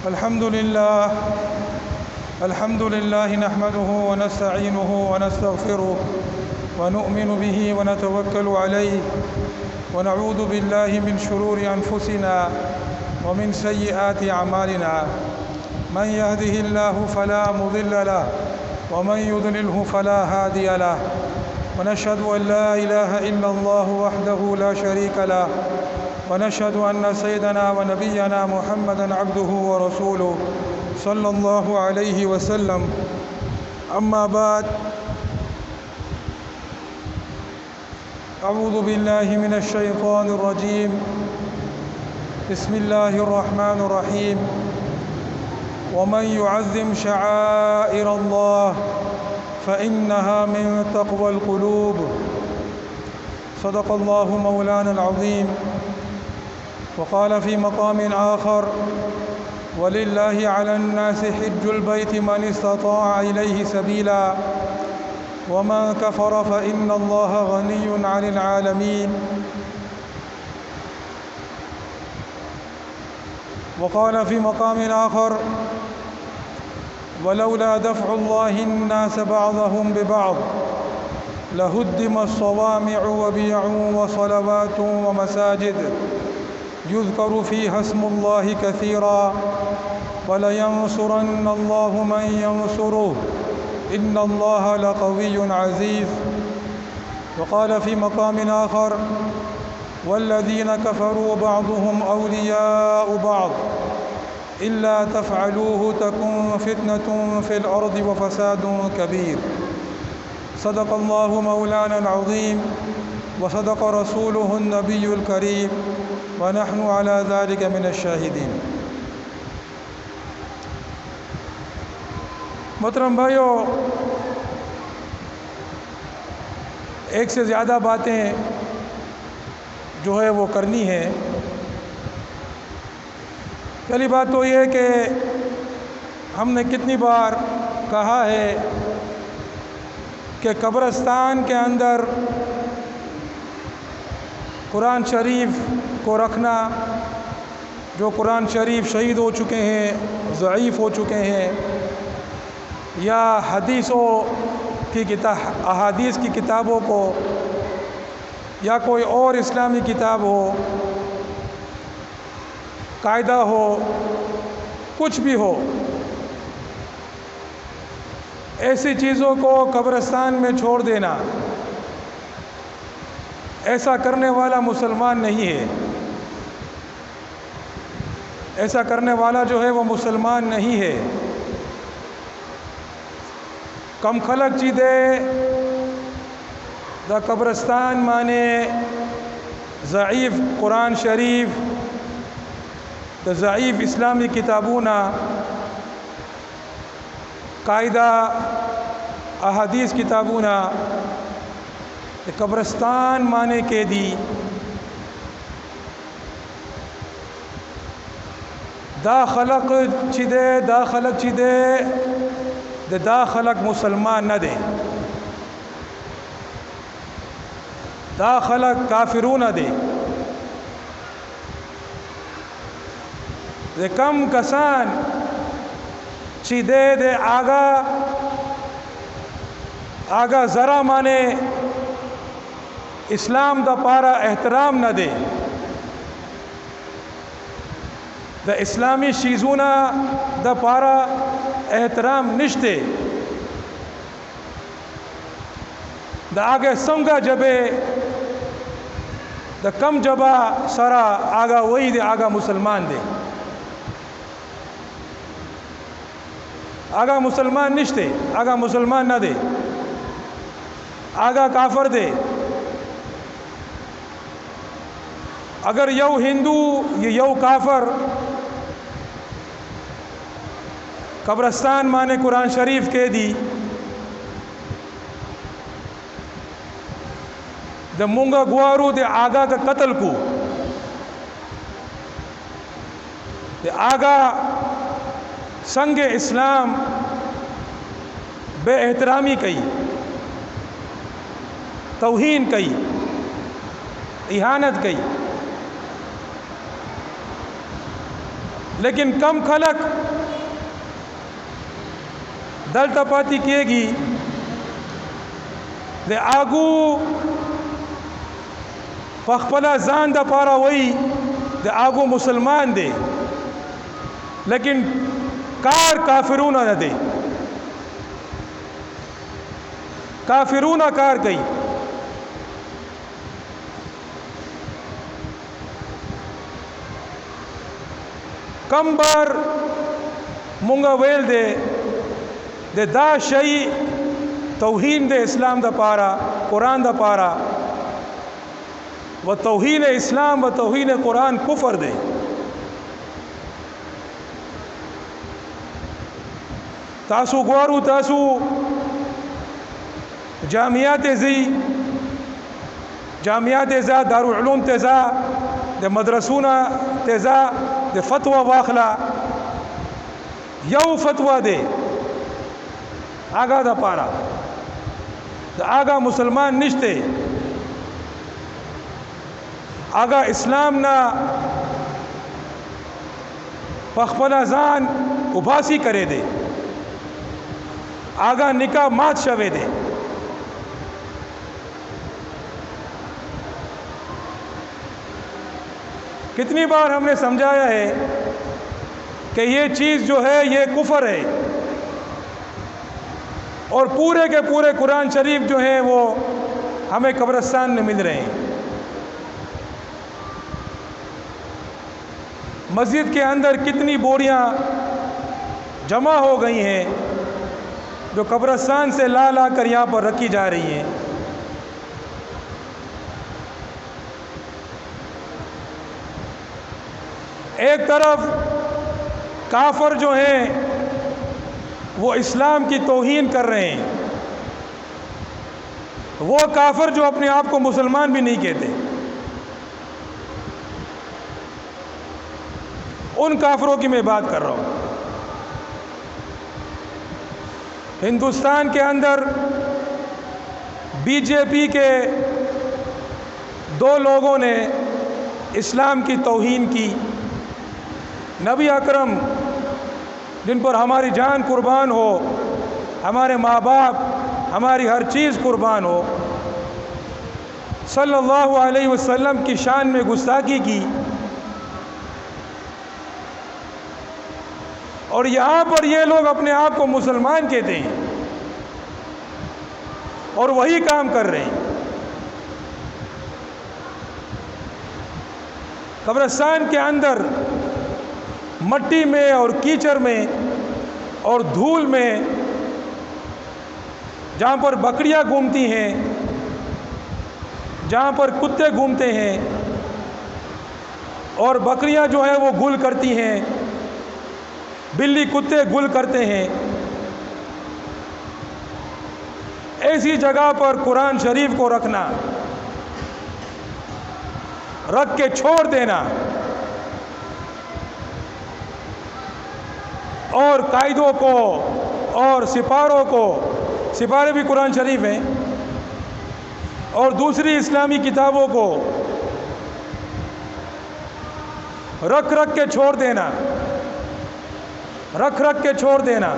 الحمد لله نحمده ونستعينه ونستغفره ونؤمن به ونتوكل عليه ونعوذ بالله من شرور أنفسنا ومن سيئات أعمالنا من يهده الله فلا مضل له ومن يضلله فلا هادي له ونشهد أن لا إله إلا الله وحده لا شريك له ونشهد أن سيدنا ونبينا محمدًا عبده ورسوله صلى الله عليه وسلم. أما بعد، أعوذ بالله من الشيطان الرجيم. بسم الله الرحمن الرحيم. ومن يعظم شعائر الله فإنها من تقوى القلوب. صدق الله مولانا العظيم. وقال في مقام آخر: ولله على الناس حج البيت من استطاع إليه سبيلا ومن كفر فإن الله غني عن العالمين. وقال في مقام آخر: ولولا دفع الله الناس بعضهم ببعض لهدم الصوامع وبيع وصلوات ومساجد يذكر فيها اسم الله كثيرا ولينصرن الله من ينصره إن الله لقوي عزيز. وقال في مقام آخر: والذين كفروا بعضهم أولياء بعض إلا تفعلوه تكن فتنة في الأرض وفساد كبير. صدق الله مولانا العظيم وصدق رسوله النبي الكريم ونحن على ذلك من الشاہدین. محترم بھائیو، ایک سے زیادہ باتیں جو ہے وہ کرنی ہے. پہلی بات تو یہ ہے کہ ہم نے کتنی بار کہا ہے کہ قبرستان کے اندر قرآن شریف کو رکھنا، جو قرآن شریف شہید ہو چکے ہیں، ضعیف ہو چکے ہیں، یا احادیث کی کتابوں کو یا کوئی اور اسلامی کتاب ہو، قاعدہ ہو، کچھ بھی ہو، ایسی چیزوں کو قبرستان میں چھوڑ دینا، ایسا کرنے والا مسلمان نہیں ہے. ایسا کرنے والا جو ہے وہ مسلمان نہیں ہے. کم خلق چیدے دا قبرستان مانے ضعیف قرآن شریف، دا ضعیف اسلامی کتابونا، قاعدہ احادیث کتابونا قبرستان مانے کے دی دا خلق چیدے دا خلق مسلمان نہ دے، دا خلق کافرون نہ دے. دے کم کسان چیدے دے آگا ذرا مانے اسلام دا پارا احترام نہ دے، دا اسلامی شیزونا دا پارا احترام نشتے، دا آگے سنگا جبے دا کم جبا سرا آگا وہی دے آگا مسلمان دے، آگا مسلمان نشتے، آگا مسلمان نہ دے، آگا کافر دے. اگر یو ہندو یو کافر قبرستان مانے قرآن شریف کے دی دا مونگا گوارو دے آگا کا قتل کو، دے آگا سنگ اسلام بے احترامی کئی، توہین کئی، اہانت کئی. لیکن کم خلق دل ٹپاتی کیے گی دے آگو پخپلا زان دا پارا وہی دے آگو مسلمان دے، لیکن کار کافرون نہ دے، کافرون کار گئی. کم بار مونگا ویل دے دا شئی توہین دے اسلام دا پارا، قرآن دا پارا، و توہین اسلام و توہین قرآن کفر دے. تاسو گوارو تاسو جامعات زی، جامعات زا، دارالعلوم تزا، دے مدرسونا تزا دے فتوہ واخلا، یو فتوہ دے آگا دا پارا، دا آگا مسلمان نشتے، آگا اسلام نا پخپلا زان اباسی کرے دے، آگا نکاح مات شوے دے. کتنی بار ہم نے سمجھایا ہے کہ یہ چیز جو ہے یہ کفر ہے، اور پورے کے پورے قرآن شریف جو ہیں وہ ہمیں قبرستان میں مل رہے ہیں. مسجد کے اندر کتنی بوریاں جمع ہو گئی ہیں جو قبرستان سے لا لا کر یہاں پر رکھی جا رہی ہیں. ایک طرف کافر جو ہیں وہ اسلام کی توہین کر رہے ہیں، وہ کافر جو اپنے آپ کو مسلمان بھی نہیں کہتے، ان کافروں کی میں بات کر رہا ہوں. ہندوستان کے اندر بی جے پی کے دو لوگوں نے اسلام کی توہین کی. نبی اکرم جن پر ہماری جان قربان ہو، ہمارے ماں باپ، ہماری ہر چیز قربان ہو، صلی اللہ علیہ وسلم کی شان میں گستاخی کی، اور یہاں پر یہ لوگ اپنے آپ کو مسلمان کہتے ہیں اور وہی کام کر رہے ہیں. قبرستان کے اندر مٹی میں اور کیچڑ میں اور دھول میں جہاں پر بکریاں گھومتی ہیں، جہاں پر کتے گھومتے ہیں اور بکریاں جو ہیں وہ گل کرتی ہیں، بلی کتے گل کرتے ہیں، ایسی جگہ پر قرآن شریف کو رکھنا، رکھ کے چھوڑ دینا، اور قائدوں کو اور سپاہوں کو، سپاہی بھی قرآن شریف ہیں، اور دوسری اسلامی کتابوں کو رکھ رکھ کے چھوڑ دینا، رکھ رکھ کے چھوڑ دینا.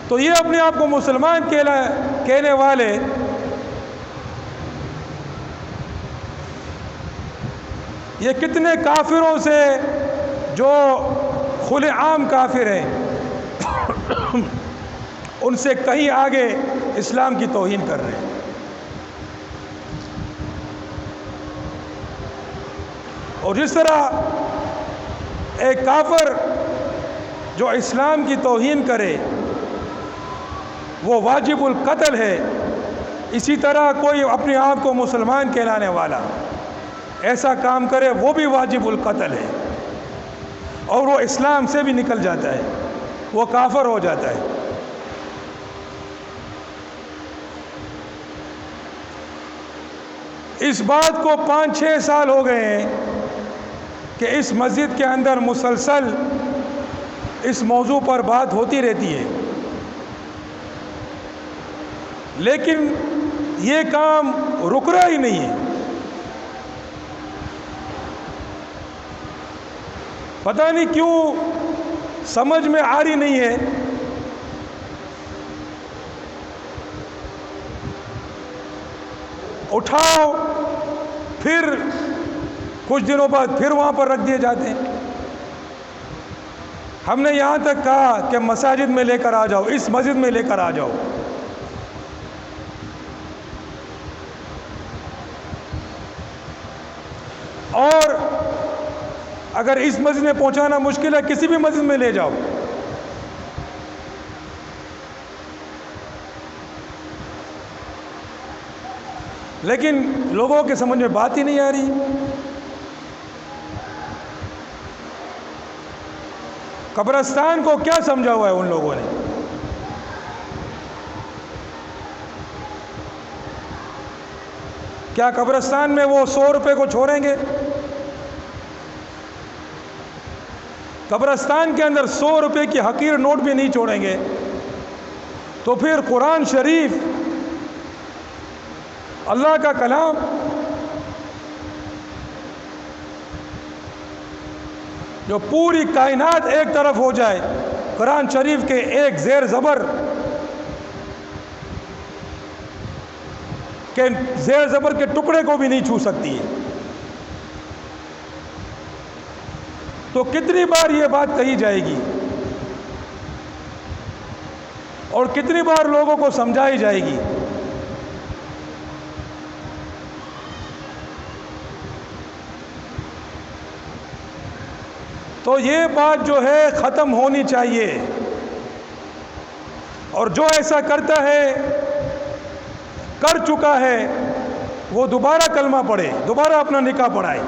تو یہ اپنے آپ کو مسلمان کہنے والے یہ کتنے کافروں سے جو کھلے عام کافر ہیں ان سے کہیں آگے اسلام کی توہین کر رہے ہیں. اور جس طرح ایک کافر جو اسلام کی توہین کرے وہ واجب القتل ہے، اسی طرح کوئی اپنے آپ کو مسلمان کہلانے والا ایسا کام کرے وہ بھی واجب القتل ہے، اور وہ اسلام سے بھی نکل جاتا ہے، وہ کافر ہو جاتا ہے. اس بات کو 5-6 سال ہو گئے ہیں کہ اس مسجد کے اندر مسلسل اس موضوع پر بات ہوتی رہتی ہے، لیکن یہ کام رک رہا ہی نہیں ہے. پتہ نہیں کیوں سمجھ میں آ رہی نہیں ہے. اٹھاؤ پھر کچھ دنوں بعد پھر وہاں پر رکھ دیے جاتے ہیں. ہم نے یہاں تک کہا کہ مساجد میں لے کر آ جاؤ، اس مسجد میں لے کر آ جاؤ. اور اگر اس مسجد میں پہنچانا مشکل ہے، کسی بھی مسجد میں لے جاؤ. لیکن لوگوں کے سمجھ میں بات ہی نہیں آ رہی. قبرستان کو کیا سمجھا ہوا ہے ان لوگوں نے؟ کیا قبرستان میں وہ 100 روپے کو چھوڑیں گے؟ قبرستان کے اندر 100 روپے کی حقیر نوٹ بھی نہیں چھوڑیں گے. تو پھر قرآن شریف، اللہ کا کلام، جو پوری کائنات ایک طرف ہو جائے، قرآن شریف کے ایک زیر زبر کے ٹکڑے کو بھی نہیں چھو سکتی ہے. تو کتنی بار یہ بات کہی جائے گی اور کتنی بار لوگوں کو سمجھائی جائے گی؟ تو یہ بات جو ہے ختم ہونی چاہیے. اور جو ایسا کرتا ہے، کر چکا ہے، وہ دوبارہ کلمہ پڑھے، دوبارہ اپنا نکاح پڑھائے.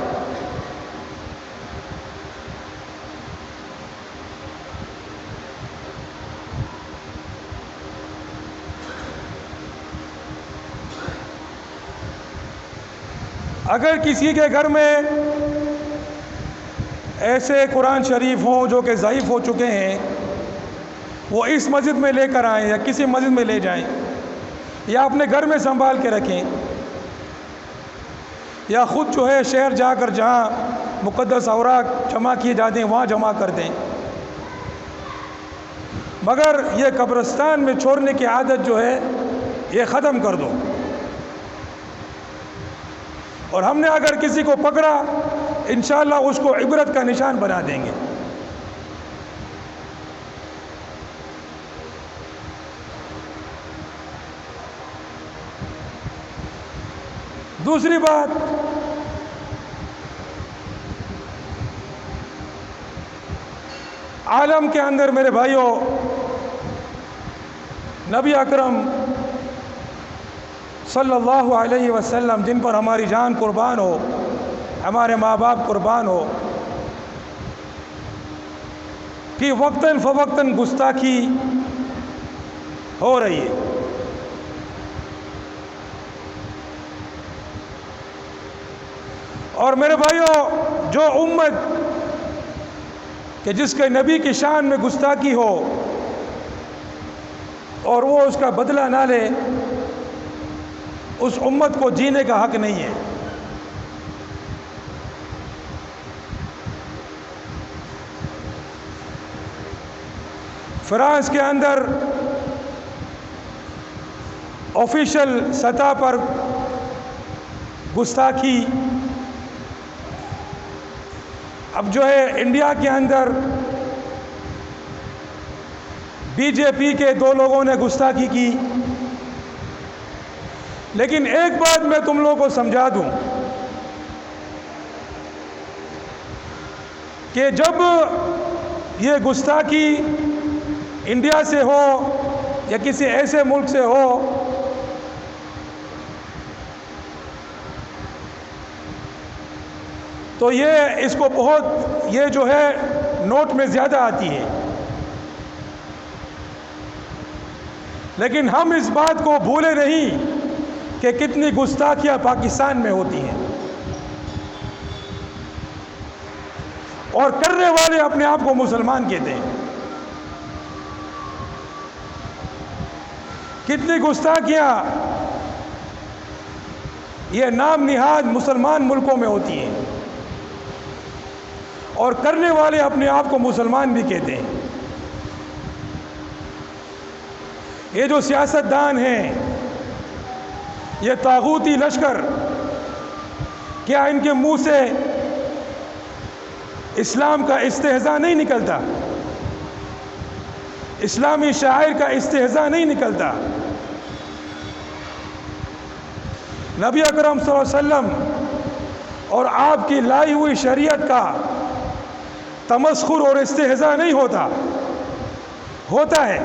اگر کسی کے گھر میں ایسے قرآن شریف ہوں جو کہ ضعیف ہو چکے ہیں، وہ اس مسجد میں لے کر آئیں یا کسی مسجد میں لے جائیں، یا اپنے گھر میں سنبھال کے رکھیں، یا خود جو ہے شہر جا کر جہاں مقدس اوراق جمع کیے جاتے ہیں وہاں جمع کر دیں. مگر یہ قبرستان میں چھوڑنے کی عادت جو ہے یہ ختم کر دو. اور ہم نے اگر کسی کو پکڑا، انشاءاللہ اس کو عبرت کا نشان بنا دیں گے. دوسری بات، عالم کے اندر میرے بھائیوں، نبی اکرم صلی اللہ علیہ وسلم، جن پر ہماری جان قربان ہو، ہمارے ماں باپ قربان ہو، کہ وقتاً فوقتاً گستاخی ہو رہی ہے. اور میرے بھائیوں، جو امت کہ جس کے نبی کی شان میں گستاخی ہو اور وہ اس کا بدلہ نہ لے، اس امت کو جینے کا حق نہیں ہے. فرانس کے اندر آفیشل سطح پر گستاخی، اب جو ہے انڈیا کے اندر بی جے پی کے 2 لوگوں نے گستاخی کی. لیکن ایک بات میں تم لوگوں کو سمجھا دوں کہ جب یہ گستاخی انڈیا سے ہو یا کسی ایسے ملک سے ہو، تو یہ اس کو بہت، یہ جو ہے نوٹ میں زیادہ آتی ہے. لیکن ہم اس بات کو بھولے نہیں کہ کتنی گستاخیاں پاکستان میں ہوتی ہیں، اور کرنے والے اپنے آپ کو مسلمان کہتے ہیں. کتنی گستاخیاں یہ نام نہاد مسلمان ملکوں میں ہوتی ہیں، اور کرنے والے اپنے آپ کو مسلمان بھی کہتے ہیں۔ یہ جو سیاستدان ہیں، یہ طاغوتی لشکر، کیا ان کے منہ سے اسلام کا استہزاء نہیں نکلتا؟ اسلامی شاعر کا استہزاء نہیں نکلتا؟ نبی اکرم صلی اللہ علیہ وسلم اور آپ کی لائی ہوئی شریعت کا تمسخر اور استہزاء نہیں ہوتا؟ ہوتا ہے،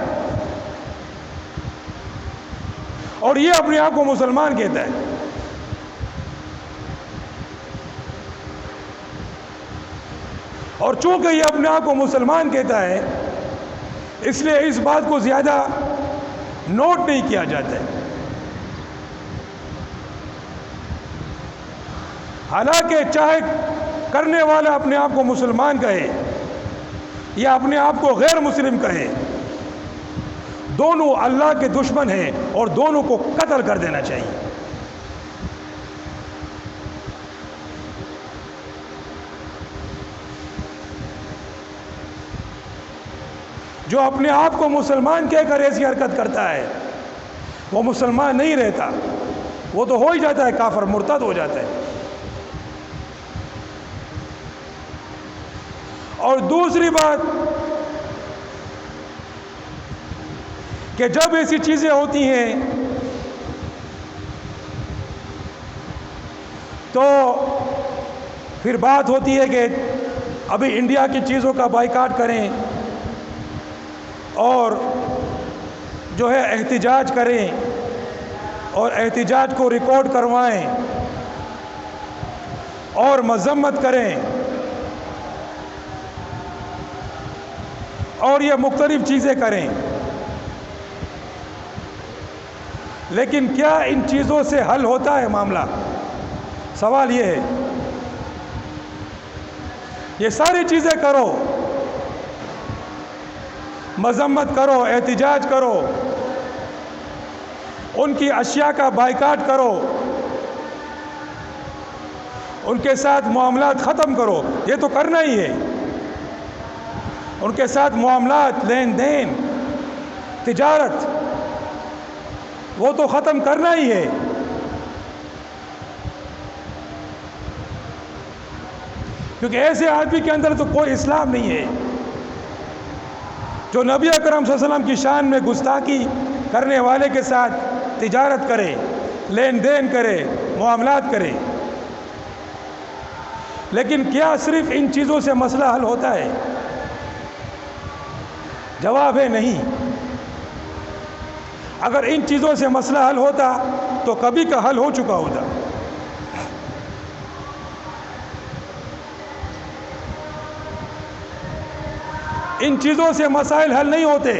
اور یہ اپنے آپ کو مسلمان کہتا ہے۔ اور چونکہ یہ اپنے آپ کو مسلمان کہتا ہے، اس لیے اس بات کو زیادہ نوٹ نہیں کیا جاتا ہے۔ حالانکہ چاہے کرنے والا اپنے آپ کو مسلمان کہے یا اپنے آپ کو غیر مسلم کہے، دونوں اللہ کے دشمن ہیں اور دونوں کو قتل کر دینا چاہیے۔ جو اپنے آپ کو مسلمان کہہ کر ایسی حرکت کرتا ہے، وہ مسلمان نہیں رہتا، وہ تو ہو ہی جاتا ہے کافر، مرتد ہو جاتا ہے۔ اور دوسری بات کہ جب ایسی چیزیں ہوتی ہیں تو پھر بات ہوتی ہے کہ ابھی انڈیا کی چیزوں کا بائیکاٹ کریں اور جو ہے احتجاج کریں اور احتجاج کو ریکارڈ کروائیں اور مذمت کریں اور یہ مختلف چیزیں کریں، لیکن کیا ان چیزوں سے حل ہوتا ہے معاملہ؟ سوال یہ ہے۔ یہ ساری چیزیں کرو، مذمت کرو، احتجاج کرو، ان کی اشیاء کا بائیکاٹ کرو، ان کے ساتھ معاملات ختم کرو، یہ تو کرنا ہی ہے۔ ان کے ساتھ معاملات، لین دین، تجارت، وہ تو ختم کرنا ہی ہے۔ کیونکہ ایسے آدمی کے اندر تو کوئی اسلام نہیں ہے جو نبی اکرم صلی اللہ علیہ وسلم کی شان میں گستاخی کرنے والے کے ساتھ تجارت کرے، لین دین کرے، معاملات کرے۔ لیکن کیا صرف ان چیزوں سے مسئلہ حل ہوتا ہے؟ جواب ہے نہیں۔ اگر ان چیزوں سے مسئلہ حل ہوتا تو کبھی کا حل ہو چکا ہوتا۔ ان چیزوں سے مسائل حل نہیں ہوتے۔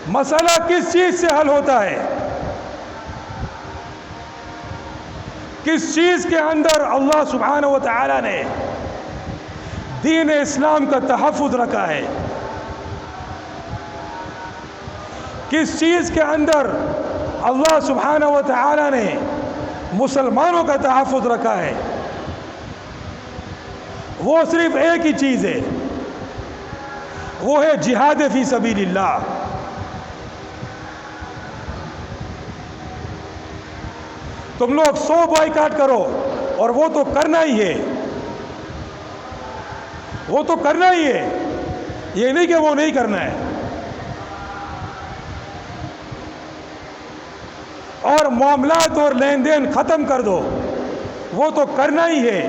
مسئلہ کس چیز سے حل ہوتا ہے؟ کس چیز کے اندر اللہ سبحانہ و تعالی نے دین اسلام کا تحفظ رکھا ہے؟ کس چیز کے اندر اللہ سبحانہ و تعالی نے مسلمانوں کا تحفظ رکھا ہے؟ وہ صرف ایک ہی چیز ہے، وہ ہے جہاد فی سبیل اللہ۔ تم لوگ 100 بائیکاٹ کرو، اور وہ تو کرنا ہی ہے، وہ تو کرنا ہی ہے، یہ نہیں کہ وہ نہیں کرنا ہے۔ اور معاملات اور لین دین ختم کر دو، وہ تو کرنا ہی ہے،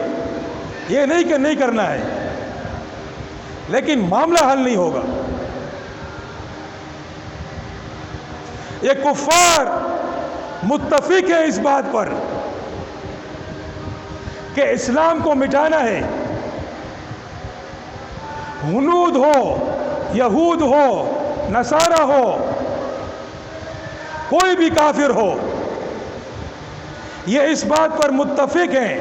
یہ نہیں کہ نہیں کرنا ہے، لیکن معاملہ حل نہیں ہوگا۔ یہ کفار متفق ہیں اس بات پر کہ اسلام کو مٹانا ہے۔ ہنود ہو، یہود ہو، نصارہ ہو، کوئی بھی کافر ہو، یہ اس بات پر متفق ہیں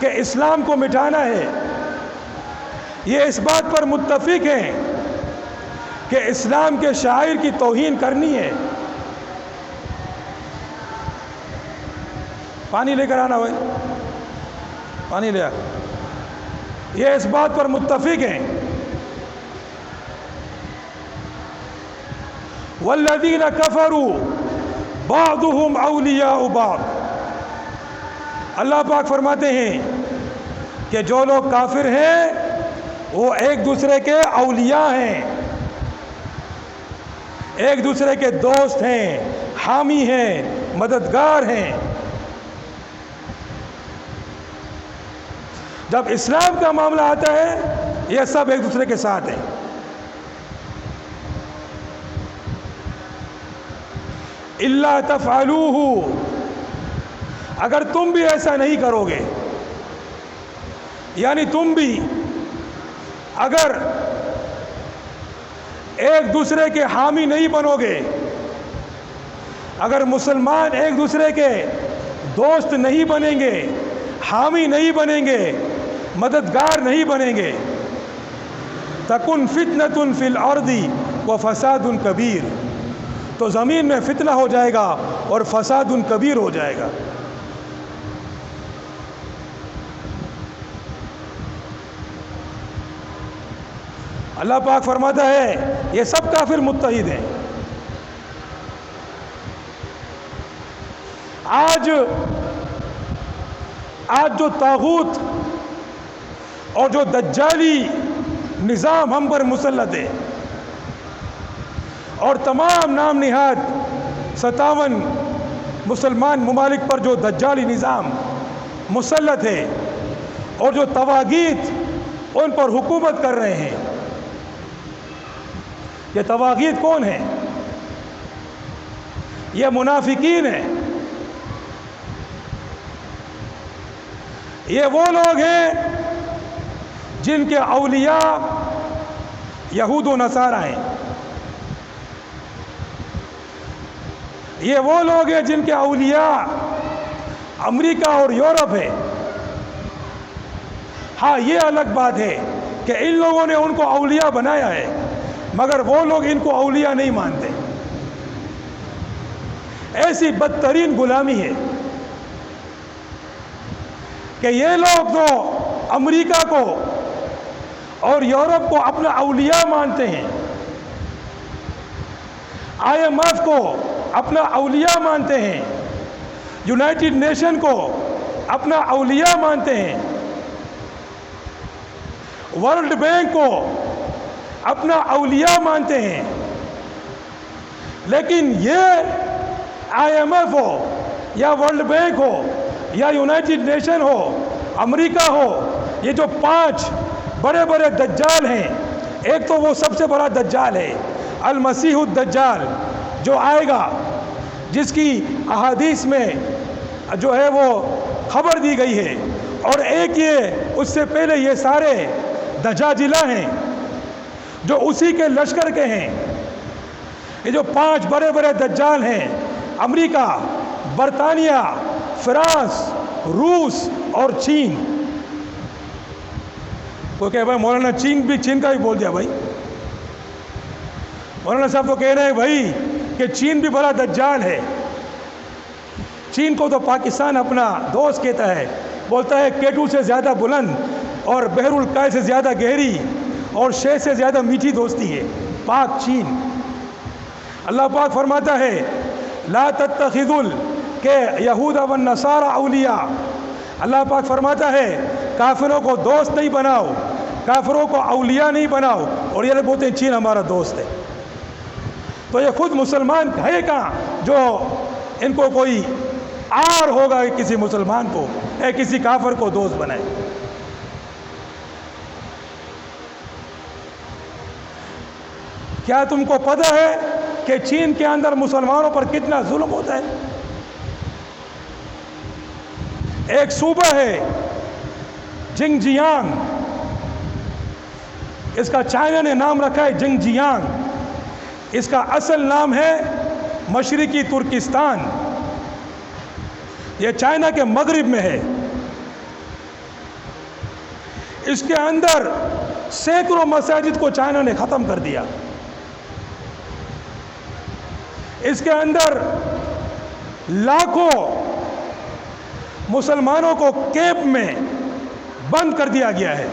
کہ اسلام کو مٹانا ہے۔ یہ اس بات پر متفق ہیں کہ اسلام کے شاعر کی توہین کرنی ہے۔ پانی لے کر آنا بھائی، پانی لے آ. یہ اس بات پر متفق ہیں والذین کفروا بعضهم اولیاء بعض. اللہ پاک فرماتے ہیں کہ جو لوگ کافر ہیں وہ ایک دوسرے کے اولیاء ہیں، ایک دوسرے کے دوست ہیں، حامی ہیں، مددگار ہیں. جب اسلام کا معاملہ آتا ہے یہ سب ایک دوسرے کے ساتھ ہیں. الا تفعلوہ، اگر تم بھی ایسا نہیں کرو گے، یعنی تم بھی اگر ایک دوسرے کے حامی نہیں بنو گے، اگر مسلمان ایک دوسرے کے دوست نہیں بنیں گے، حامی نہیں بنیں گے، مددگار نہیں بنیں گے، تکن فتنۃ فی الارض وفساد کبیر، تو زمین میں فتنہ ہو جائے گا اور فساد کبیر ہو جائے گا. اللہ پاک فرماتا ہے یہ سب کافر متحد ہیں. آج جو طاغوت اور جو دجالی نظام ہم پر مسلط ہے، اور تمام نام نہاد 57 مسلمان ممالک پر جو دجالی نظام مسلط ہے اور جو طواغیت ان پر حکومت کر رہے ہیں، یہ طواغیت کون ہیں؟ یہ منافقین ہیں. یہ وہ لوگ ہیں جن کے اولیاء یہود و نصارہ ہیں. یہ وہ لوگ ہیں جن کے اولیاء امریکہ اور یورپ ہے. ہاں یہ الگ بات ہے کہ ان لوگوں نے ان کو اولیاء بنایا ہے، مگر وہ لوگ ان کو اولیاء نہیں مانتے. ایسی بدترین غلامی ہے کہ یہ لوگ تو امریکہ کو اور یورپ کو اپنا اولیاء مانتے ہیں، IMF کو اپنا اولیاء مانتے ہیں، یونائٹڈ نیشن کو اپنا اولیاء مانتے ہیں، ورلڈ بینک کو اپنا اولیاء مانتے ہیں. لیکن یہ IMF ہو یا ورلڈ بینک ہو یا یونائٹڈ نیشن ہو، امریکہ ہو، یہ جو 5 بڑے بڑے دجال ہیں، ایک تو وہ سب سے بڑا دجال ہے المسیح الدجال جو آئے گا، جس کی احادیث میں جو ہے وہ خبر دی گئی ہے، اور ایک یہ اس سے پہلے یہ سارے دجاجلہ ہیں جو اسی کے لشکر کے ہیں. یہ جو 5 بڑے بڑے دجال ہیں، امریکہ، برطانیہ، فرانس، روس اور چین. کوئی کہے بھائی مولانا چین کا بھی بول دیا. بھائی مولانا صاحب تو کہہ رہے ہیں بھائی کہ چین بھی بڑا دجال ہے. چین کو تو پاکستان اپنا دوست کہتا ہے، بولتا ہے کیٹو سے زیادہ بلند اور بحر الکاہل سے زیادہ گہری اور شے سے زیادہ میٹھی دوستی ہے پاک چین. اللہ پاک فرماتا ہے لا تتخذوا کہ یہود والنصارى اولیاء. اللہ پاک فرماتا ہے کافروں کو دوست نہیں بناؤ، کافروں کو اولیاء نہیں بناؤ، اور یہ بولتے ہیں چین ہمارا دوست ہے. تو یہ خود مسلمان ہے کہاں جو ان کو کوئی آر ہوگا کسی مسلمان کو یا کسی کافر کو دوست بنائے. کیا تم کو پتہ ہے کہ چین کے اندر مسلمانوں پر کتنا ظلم ہوتا ہے؟ ایک صوبہ ہے جنگجیانگ، اس کا چائنا نے نام رکھا ہے جنگجیانگ. اس کا اصل نام ہے مشرقی ترکستان. یہ چائنا کے مغرب میں ہے. اس کے اندر سینکڑوں مساجد کو چائنا نے ختم کر دیا. اس کے اندر لاکھوں مسلمانوں کو کیمپ میں بند کر دیا گیا ہے.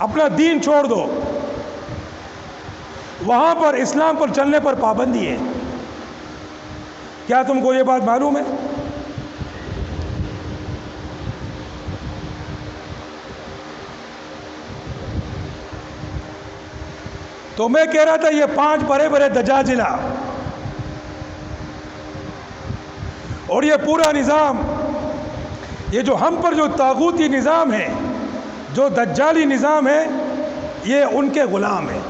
اپنا دین چھوڑ دو. وہاں پر اسلام پر چلنے پر پابندی ہے. کیا تم کو یہ بات معلوم ہے؟ تو میں کہہ رہا تھا یہ 5 بڑے بڑے دجاجلہ اور یہ پورا نظام، یہ جو ہم پر جو طاغوتی نظام ہے، جو دجالی نظام ہے، یہ ان کے غلام ہیں.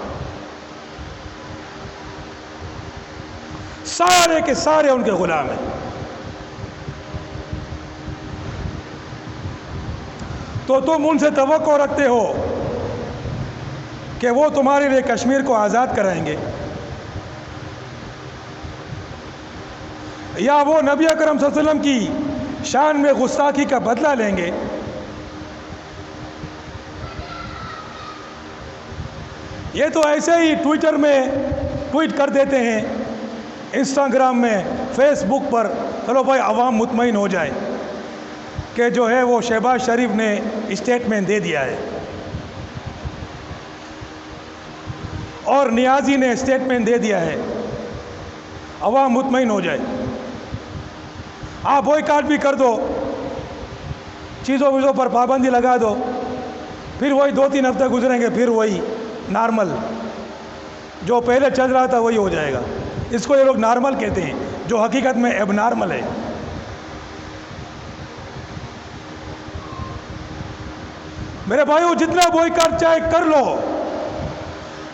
سارے کے سارے ان کے غلام ہیں. تو تم ان سے توقع رکھتے ہو کہ وہ تمہارے لیے کشمیر کو آزاد کرائیں گے، یا وہ نبی اکرم صلی اللہ علیہ وسلم کی شان میں گستاخی کا بدلہ لیں گے. یہ تو ایسے ہی ٹویٹر میں ٹویٹ کر دیتے ہیں، انسٹاگرام میں، فیس بک پر، چلو بھائی عوام مطمئن ہو جائے کہ جو ہے وہ شہباز شریف نے اسٹیٹمنٹ دے دیا ہے اور نیازی نے اسٹیٹمنٹ دے دیا ہے، عوام مطمئن ہو جائے. آپ بوائیکاٹ بھی کر دو، چیزوں پر پابندی لگا دو، پھر وہی 2-3 ہفتے گزریں گے، پھر وہی نارمل جو پہلے چل رہا تھا وہی ہو جائے گا. اس کو یہ لوگ نارمل کہتے ہیں، جو حقیقت میں اب نارمل ہے. میرے بھائیو، جتنا بوائیکاٹ چاہے کر لو،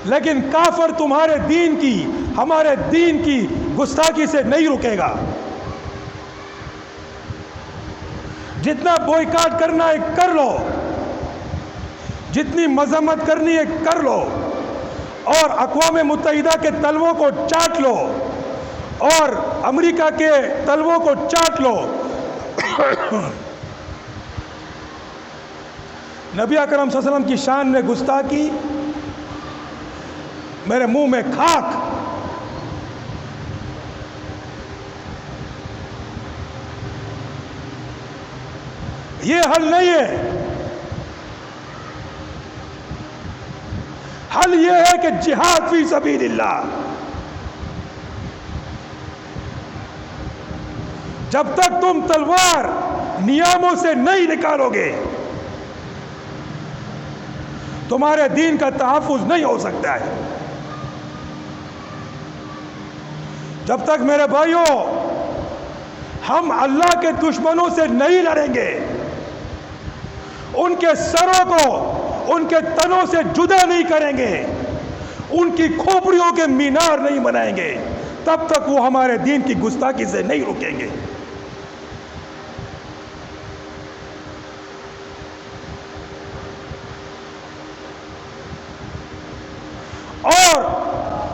لیکن کافر تمہارے دین کی، ہمارے دین کی گستاخی سے نہیں رکے گا. جتنا بوائیکاٹ کرنا ہے کر لو، جتنی مذمت کرنی ہے کر لو، اور اقوام متحدہ کے تلووں کو چاٹ لو، اور امریکہ کے تلووں کو چاٹ لو. نبی اکرم صلی اللہ علیہ وسلم کی شان میں گستاخی، میرے منہ میں کھاک. یہ حل نہیں ہے. حل یہ ہے کہ جہاد فی سبیل اللہ. جب تک تم تلوار نیاموں سے نہیں نکالو گے، تمہارے دین کا تحفظ نہیں ہو سکتا ہے. جب تک میرے بھائیوں ہم اللہ کے دشمنوں سے نہیں لڑیں گے، ان کے سروں کو ان کے تنوں سے جدا نہیں کریں گے، ان کی کھوپڑیوں کے مینار نہیں بنائیں گے، تب تک وہ ہمارے دین کی گستاخی سے نہیں رکیں گے. اور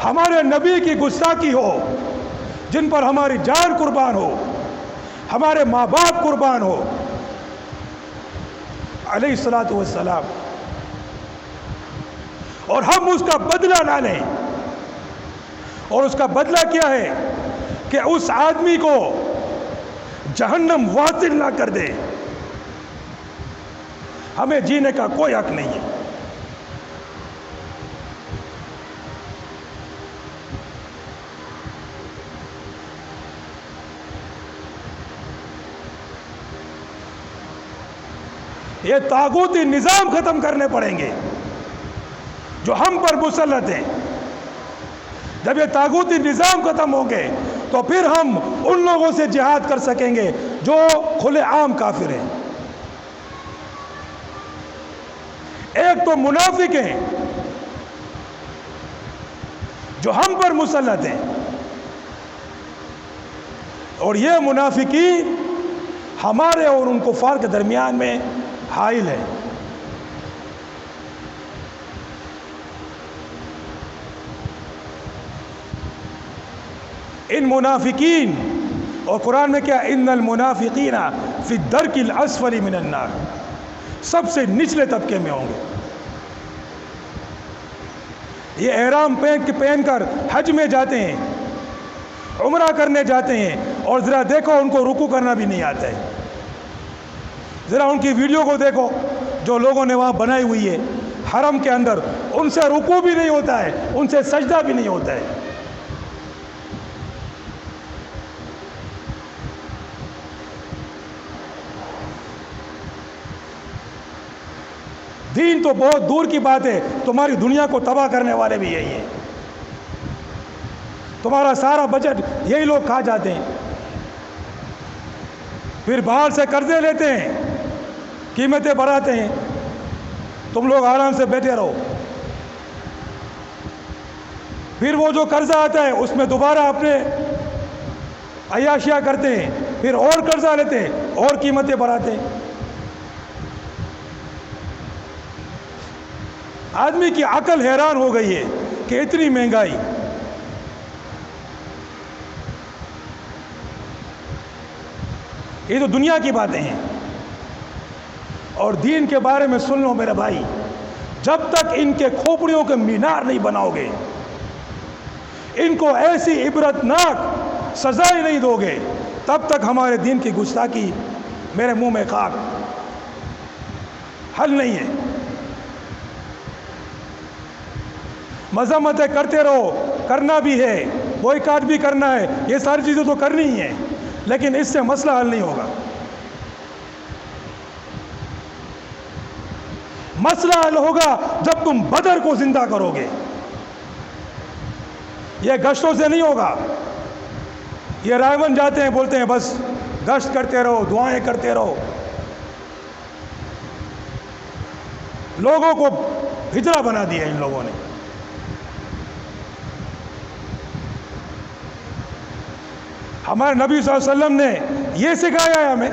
ہمارے نبی کی گستاخی ہو، جن پر ہماری جان قربان ہو، ہمارے ماں باپ قربان ہو، علیہ الصلوۃ والسلام، اور ہم اس کا بدلہ نہ لیں. اور اس کا بدلہ کیا ہے؟ کہ اس آدمی کو جہنم واصل نہ کر دے. ہمیں جینے کا کوئی حق نہیں ہے. یہ طاغوتی نظام ختم کرنے پڑیں گے جو ہم پر مسلط ہیں. جب یہ طاغوتی نظام ختم ہوں گے تو پھر ہم ان لوگوں سے جہاد کر سکیں گے جو کھلے عام کافر ہیں. ایک تو منافق ہیں جو ہم پر مسلط ہیں، اور یہ منافقین ہمارے اور ان کفار کے درمیان میں حائل ہے. ان منافقین، اور قرآن میں کیا، ان المنافقین فی الدرک الاسفل من النار، سب سے نچلے طبقے میں ہوں گے. یہ احرام پہن کر حج میں جاتے ہیں، عمرہ کرنے جاتے ہیں، اور ذرا دیکھو ان کو رکوع کرنا بھی نہیں آتا ہے. ذرا ان کی ویڈیو کو دیکھو جو لوگوں نے وہاں بنائی ہوئی ہے حرم کے اندر، ان سے رکوع بھی نہیں ہوتا ہے، ان سے سجدہ بھی نہیں ہوتا ہے۔ دین تو بہت دور کی بات ہے، تمہاری دنیا کو تباہ کرنے والے بھی یہی ہیں، تمہارا سارا بجٹ یہی لوگ کھا جاتے ہیں، پھر باہر سے قرضے لیتے ہیں، قیمتیں بڑھاتے ہیں، تم لوگ آرام سے بیٹھے رہو، پھر وہ جو قرضہ آتا ہے اس میں دوبارہ اپنے عیاشیاں کرتے ہیں، پھر اور قرضہ لیتے ہیں اور قیمتیں بڑھاتے ہیں۔ آدمی کی عقل حیران ہو گئی ہے کہ اتنی مہنگائی۔ یہ تو دنیا کی باتیں ہیں، اور دین کے بارے میں سن لو میرے بھائی، جب تک ان کے کھوپڑیوں کے مینار نہیں بناؤ گے، ان کو ایسی عبرتناک سزائیں نہیں دو گے، تب تک ہمارے دین کی گستاخی میرے منہ میں خاک، حل نہیں ہے۔ مذمتیں کرتے رہو، کرنا بھی ہے، بوائکاٹ بھی کرنا ہے، یہ ساری چیزیں تو کرنی ہی ہیں، لیکن اس سے مسئلہ حل نہیں ہوگا۔ مسئلہ حل ہوگا جب تم بدر کو زندہ کرو گے، یہ گشتوں سے نہیں ہوگا۔ یہ رائے بند جاتے ہیں، بولتے ہیں بس گشت کرتے رہو، دعائیں کرتے رہو، لوگوں کو ہجرا بنا دیا ان لوگوں نے۔ ہمارے نبی صلی اللہ علیہ وسلم نے یہ سکھایا ہے ہمیں،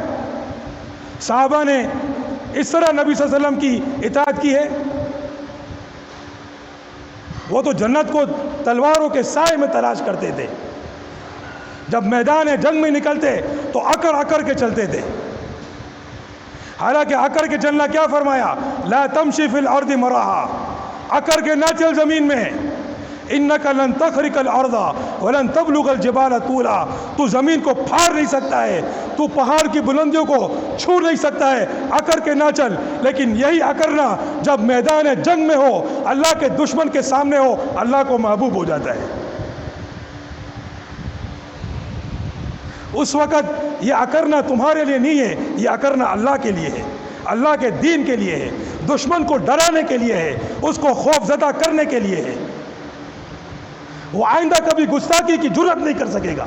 صحابہ نے اس طرح نبی صلی اللہ علیہ وسلم کی اطاعت کی ہے۔ وہ تو جنت کو تلواروں کے سائے میں تلاش کرتے تھے، جب میدان جنگ میں نکلتے تو اکڑ اکڑ کے چلتے تھے، حالانکہ اکڑ کے چلنا کیا فرمایا؟ لا تمشی فی الارض مرحا، اکڑ کے نہ چل زمین میں، انک لن تخرق الارض ولن تبلغ الجبال طولا، تو زمین کو پھاڑ نہیں سکتا ہے، تو پہاڑ کی بلندیوں کو چھو نہیں سکتا ہے، اکڑ کے نہ چل۔ لیکن یہی اکڑنا جب میدان جنگ میں ہو، اللہ کے دشمن کے سامنے ہو، اللہ کو محبوب ہو جاتا ہے۔ اس وقت یہ اکڑنا تمہارے لیے نہیں ہے، یہ اکڑنا اللہ کے لیے ہے، اللہ کے دین کے لیے ہے، دشمن کو ڈرانے کے لیے ہے، اس کو خوف زدہ کرنے کے لیے ہے۔ وہ آئندہ کبھی گستاخی کی جرات نہیں کر سکے گا۔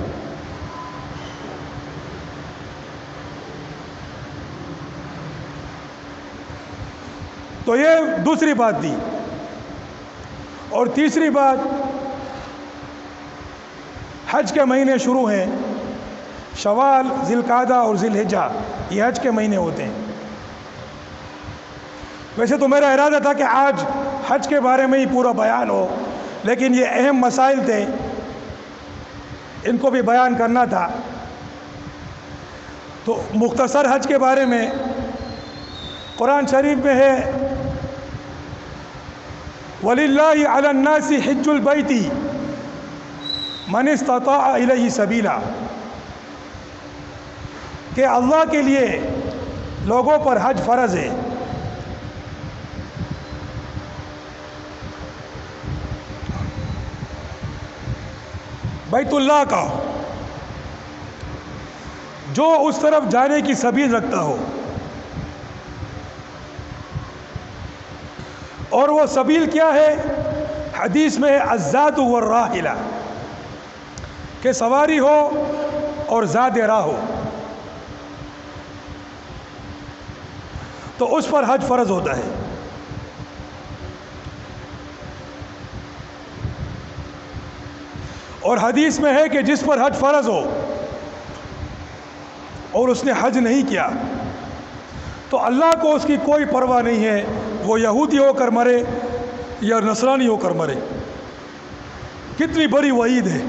تو یہ دوسری بات تھی۔ اور تیسری بات، حج کے مہینے شروع ہیں، شوال، ذی القعدہ اور ذی الحجہ، یہ حج کے مہینے ہوتے ہیں۔ ویسے تو میرا ارادہ تھا کہ آج حج کے بارے میں ہی پورا بیان ہو، لیکن یہ اہم مسائل تھے، ان کو بھی بیان کرنا تھا۔ تو مختصر حج کے بارے میں قرآن شریف میں ہے، وَلِلَّهِ عَلَى النَّاسِ حِجُّ الْبَيْتِ مَنِ اسْتَطَاعَ إِلَيْهِ سَبِيلًا، کہ اللہ کے لیے لوگوں پر حج فرض ہے۔ بیت اللہ کا، جو اس طرف جانے کی سبیل رکھتا ہو، اور وہ سبیل کیا ہے؟ حدیث میں ہے الزاد والراحلہ، کہ سواری ہو اور زاد راہ ہو، تو اس پر حج فرض ہوتا ہے۔ اور حدیث میں ہے کہ جس پر حج فرض ہو اور اس نے حج نہیں کیا تو اللہ کو اس کی کوئی پرواہ نہیں ہے، وہ یہودی ہو کر مرے یا نصرانی ہو کر مرے۔ کتنی بڑی وعید ہے۔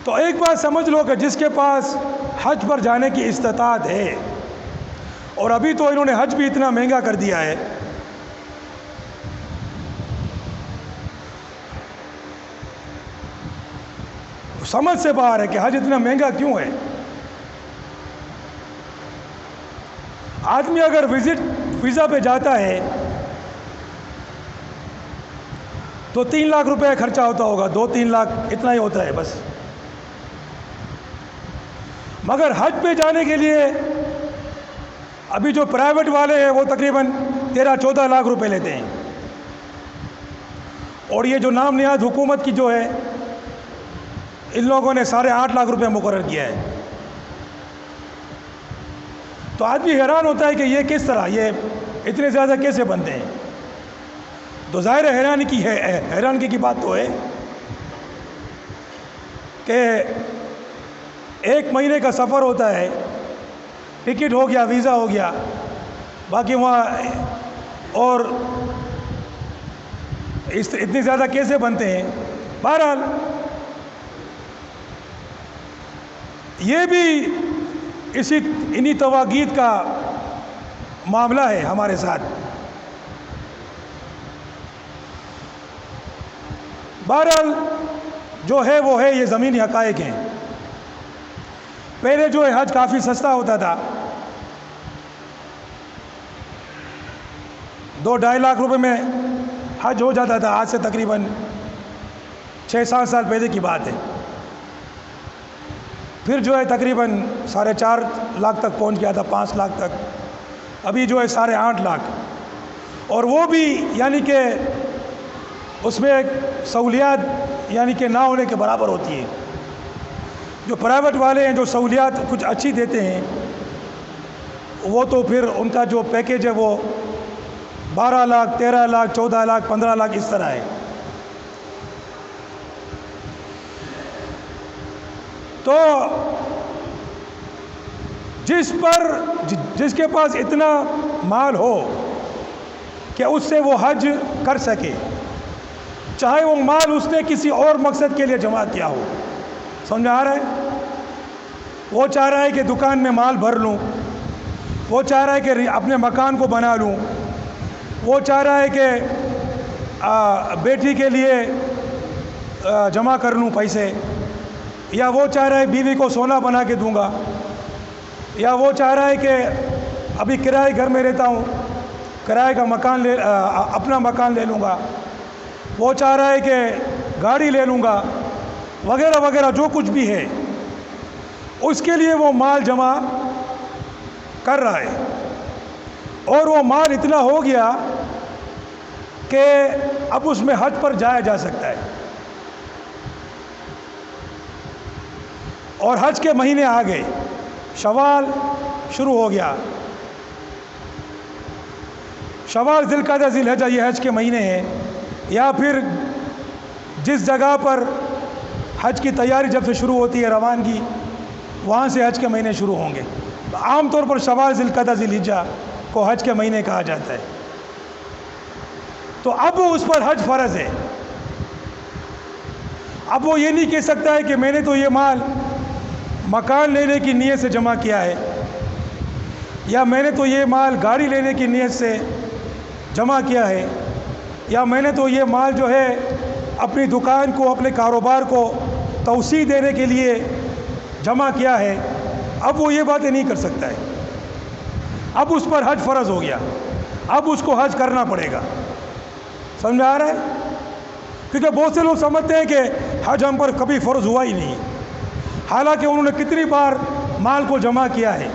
تو ایک بات سمجھ لو کہ جس کے پاس حج پر جانے کی استطاعت ہے، اور ابھی تو انہوں نے حج بھی اتنا مہنگا کر دیا ہے، سمجھ سے باہر ہے کہ حج اتنا مہنگا کیوں ہے۔ آدمی اگر ویزا پہ جاتا ہے تو 3 لاکھ روپے خرچہ ہوتا ہوگا، 2-3 لاکھ اتنا ہی ہوتا ہے بس۔ مگر حج پہ جانے کے لیے ابھی جو پرائیویٹ والے ہیں وہ تقریباً 13-14 لاکھ روپے لیتے ہیں، اور یہ جو نام نہاد حکومت کی جو ہے ان لوگوں نے 8.5 لاکھ روپے مقرر کیا ہے۔ تو آدمی حیران ہوتا ہے کہ یہ کس طرح، یہ اتنے زیادہ کیسے بنتے ہیں؟ تو ظاہر حیرانگی کی بات تو ہے کہ 1 مہینے کا سفر ہوتا ہے، ٹکٹ ہو گیا، ویزا ہو گیا، باقی وہاں اور اتنے زیادہ کیسے بنتے ہیں؟ بہرحال یہ بھی انہی تواغیت کا معاملہ ہے ہمارے ساتھ۔ بہرحال جو ہے وہ ہے، یہ زمینی حقائق ہیں۔ پہلے جو ہے حج کافی سستا ہوتا تھا، 2-2.5 لاکھ روپے میں حج ہو جاتا تھا۔ آج سے تقریباً 6-7 سال پہلے کی بات ہے۔ پھر جو ہے تقریباً 4.5 لاکھ تک پہنچ گیا تھا، 5 لاکھ تک۔ ابھی جو ہے 8.5 لاکھ، اور وہ بھی یعنی کہ اس میں ایک سہولیات یعنی کہ نہ ہونے کے برابر ہوتی ہے۔ جو پرائیویٹ والے ہیں جو سہولیات کچھ اچھی دیتے ہیں، وہ تو پھر ان کا جو پیکیج ہے وہ 12 لاکھ 13 لاکھ 14 لاکھ 15 لاکھ اس طرح ہے۔ تو جس کے پاس اتنا مال ہو کہ اس سے وہ حج کر سکے، چاہے وہ مال اس نے کسی اور مقصد کے لیے جمع کیا ہو، سمجھ آ رہا ہے؟ وہ چاہ رہا ہے کہ دکان میں مال بھر لوں، وہ چاہ رہا ہے کہ اپنے مکان کو بنا لوں، وہ چاہ رہا ہے کہ بیٹی کے لیے جمع کر لوں پیسے، یا وہ چاہ رہا ہے بیوی کو سونا بنا کے دوں گا، یا وہ چاہ رہا ہے کہ ابھی کرائے گھر میں رہتا ہوں، کرائے کا مکان اپنا مکان لے لوں گا، وہ چاہ رہا ہے کہ گاڑی لے لوں گا، وغیرہ وغیرہ جو کچھ بھی ہے، اس کے لیے وہ مال جمع کر رہا ہے۔ اور وہ مال اتنا ہو گیا کہ اب اس میں حج پر جایا جا سکتا ہے، اور حج کے مہینے آ گئے، شوال شروع ہو گیا، شوال، ذی القعدہ، ذی الحجہ، یہ حج کے مہینے ہیں۔ یا پھر جس جگہ پر حج کی تیاری جب سے شروع ہوتی ہے، روانگی، وہاں سے حج کے مہینے شروع ہوں گے۔ عام طور پر شوال، ذی القعدہ، ذی الحجہ کو حج کے مہینے کہا جاتا ہے۔ تو اب اس پر حج فرض ہے۔ اب وہ یہ نہیں کہہ سکتا ہے کہ میں نے تو یہ مال مکان لینے کی نیت سے جمع کیا ہے، یا میں نے تو یہ مال گاڑی لینے کی نیت سے جمع کیا ہے، یا میں نے تو یہ مال جو ہے اپنی دکان کو، اپنے کاروبار کو توسیع دینے کے لیے جمع کیا ہے۔ اب وہ یہ باتیں نہیں کر سکتا ہے۔ اب اس پر حج فرض ہو گیا، اب اس کو حج کرنا پڑے گا۔ سمجھ میں آ رہا ہے؟ کیونکہ بہت سے لوگ سمجھتے ہیں کہ حج ہم پر کبھی فرض ہوا ہی نہیں، حالانکہ انہوں نے کتنی بار مال کو جمع کیا ہے۔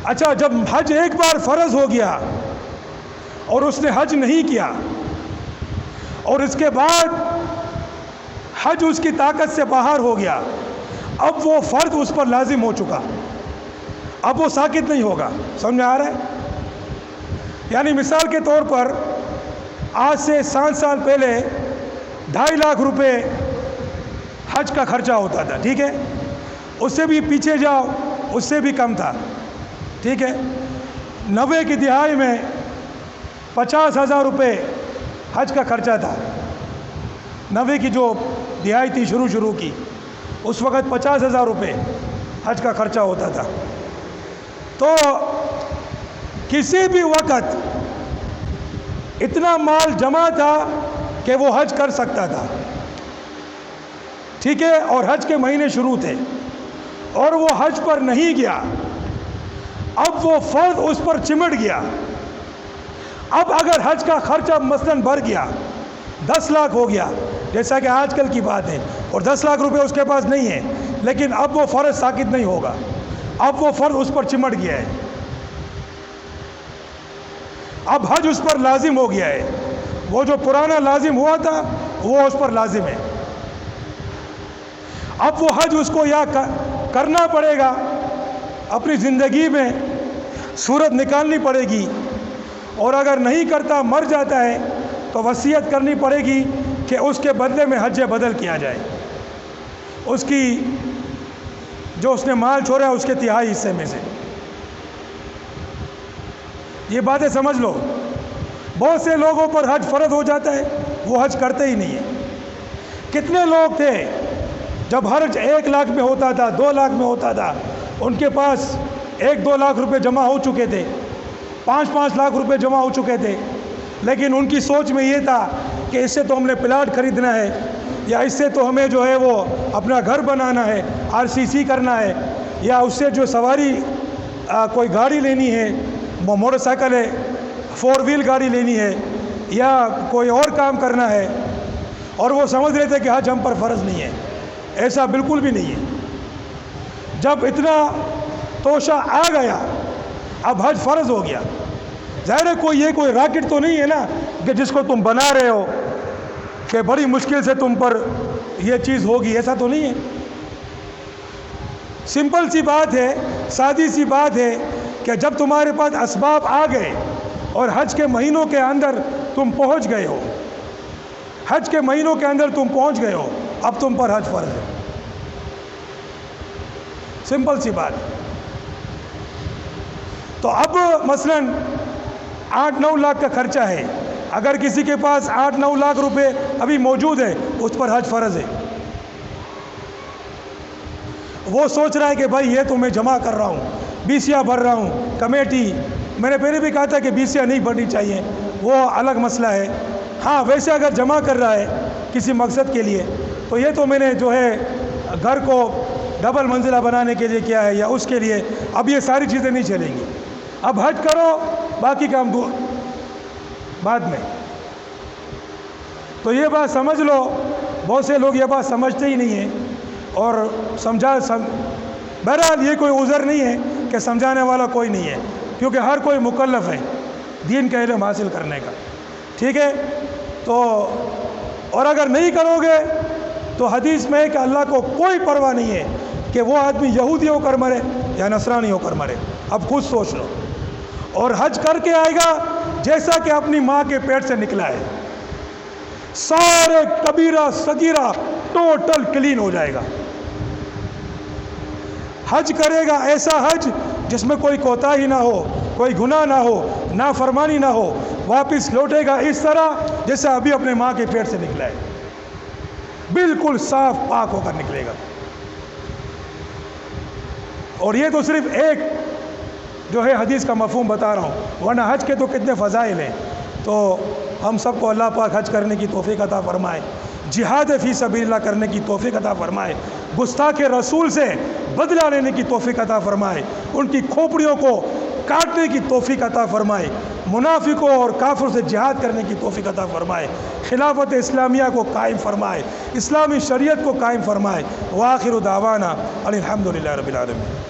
اچھا، جب حج ایک بار فرض ہو گیا اور اس نے حج نہیں کیا، اور اس کے بعد حج اس کی طاقت سے باہر ہو گیا، اب وہ فرض اس پر لازم ہو چکا، اب وہ ساکت نہیں ہوگا۔ سمجھ میں آ رہا ہے؟ یعنی مثال کے طور پر آج سے 7 سال پہلے 2.5 لاکھ روپے حج کا خرچہ ہوتا تھا، ٹھیک ہے؟ اس سے بھی پیچھے جاؤ، اس سے بھی کم تھا، ٹھیک ہے؟ 90 کی دہائی میں 50,000 روپے حج کا خرچہ تھا۔ 90 کی جو دہائی تھی شروع کی، اس وقت 50,000 روپے حج کا خرچہ ہوتا تھا۔ تو کسی بھی وقت اتنا مال جمع تھا کہ وہ حج کر سکتا تھا۔ ٹھیک ہے، اور حج کے مہینے شروع تھے اور وہ حج پر نہیں گیا، اب وہ فرض اس پر چمٹ گیا. اب اگر حج کا خرچہ مثلاً بڑھ گیا، 10 لاکھ ہو گیا جیسا کہ آج کل کی بات ہے، اور 10 لاکھ روپے اس کے پاس نہیں ہے، لیکن اب وہ فرض ساقط نہیں ہوگا، اب وہ فرض اس پر چمٹ گیا ہے، اب حج اس پر لازم ہو گیا ہے. وہ جو پرانا لازم ہوا تھا وہ اس پر لازم ہے. اب وہ حج اس کو یا کرنا پڑے گا، اپنی زندگی میں صورت نکالنی پڑے گی، اور اگر نہیں کرتا مر جاتا ہے تو وصیت کرنی پڑے گی کہ اس کے بدلے میں حج بدل کیا جائے، اس کی جو اس نے مال چھوڑا ہے اس کے تہائی حصے میں سے. یہ باتیں سمجھ لو. بہت سے لوگوں پر حج فرض ہو جاتا ہے، وہ حج کرتے ہی نہیں ہیں. کتنے لوگ تھے جب حج 1 لاکھ میں ہوتا تھا، 2 لاکھ میں ہوتا تھا، ان کے پاس 1-2 لاکھ روپے جمع ہو چکے تھے، 5-5 لاکھ روپے جمع ہو چکے تھے، لیکن ان کی سوچ میں یہ تھا کہ اس سے تو ہم نے پلاٹ خریدنا ہے، یا اس سے تو ہمیں جو ہے وہ اپنا گھر بنانا ہے، RCC کرنا ہے، یا اس سے جو سواری کوئی گاڑی لینی ہے، موٹر سائیکل ہے، 4 ویل گاڑی لینی ہے، یا کوئی اور کام کرنا ہے، اور وہ سمجھ رہے تھے کہ حج ہم پر فرض نہیں ہے. ایسا بالکل بھی نہیں ہے. جب اتنا توشہ آ گیا، اب حج فرض ہو گیا. ظاہر ہے یہ کوئی راکٹ تو نہیں ہے نا کہ جس کو تم بنا رہے ہو کہ بڑی مشکل سے تم پر یہ چیز ہوگی، ایسا تو نہیں ہے. سمپل سی بات ہے، سادی سی بات ہے کہ جب تمہارے پاس اسباب آ گئے اور حج کے مہینوں کے اندر تم پہنچ گئے ہو، حج کے مہینوں کے اندر تم پہنچ گئے ہو، اب تم پر حج فرض ہے. سمپل سی بات. تو اب مثلاً 8-9 لاکھ کا خرچہ ہے، اگر کسی کے پاس 8-9 لاکھ روپے ابھی موجود ہے، اس پر حج فرض ہے. وہ سوچ رہا ہے کہ بھائی یہ تو میں جمع کر رہا ہوں، بیسیاں بھر رہا ہوں، کمیٹی، میں نے پہلے بھی کہا تھا کہ بیسیاں نہیں بھرنی چاہیے، وہ الگ مسئلہ ہے. ہاں ویسے اگر جمع کر رہا ہے کسی مقصد کے لیے تو یہ تو میں نے جو ہے گھر کو ڈبل منزلہ بنانے کے لیے کیا ہے یا اس کے لیے، اب یہ ساری چیزیں نہیں چلیں گی. اب حج کرو، باقی کام دور بعد میں. تو یہ بات سمجھ لو. بہت سے لوگ یہ بات سمجھتے ہی نہیں ہیں اور بہرحال یہ کوئی عذر نہیں ہے کہ سمجھانے والا کوئی نہیں ہے، کیونکہ ہر کوئی مکلف ہے دین کا علم حاصل کرنے کا. ٹھیک ہے. تو اور اگر نہیں کرو گے تو حدیث میں ہے کہ اللہ کو کوئی پرواہ نہیں ہے کہ وہ آدمی یہودی ہو کر مرے یا نصرانی ہو کر مرے. اب خود سوچ لو. اور حج کر کے آئے گا جیسا کہ اپنی ماں کے پیٹ سے نکلا ہے، سارے کبیرہ صغیرہ ٹوٹل کلین ہو جائے گا. حج کرے گا ایسا حج جس میں کوئی کوتاہی نہ ہو، کوئی گناہ نہ ہو، نافرمانی نہ ہو. واپس لوٹے گا اس طرح جیسا ابھی اپنے ماں کے پیٹ سے نکلا ہے، بالکل صاف پاک ہو کر نکلے گا. اور یہ تو صرف ایک جو ہے حدیث کا مفہوم بتا رہا ہوں، ورنہ حج کے تو کتنے فضائل ہیں. تو ہم سب کو اللہ پاک حج کرنے کی توفیق عطا فرمائے، جہاد فی سبیل اللہ کرنے کی توفیق عطا فرمائے، گستاخ رسول سے بدلہ لینے کی توفیق عطا فرمائے، ان کی کھوپڑیوں کو کاٹنے کی توفیق عطا فرمائے، منافقوں اور کافروں سے جہاد کرنے کی توفیق عطا فرمائے، خلافت اسلامیہ کو قائم فرمائے، اسلامی شریعت کو قائم فرمائے. وآخر دعوانا الحمدللہ رب العالمین.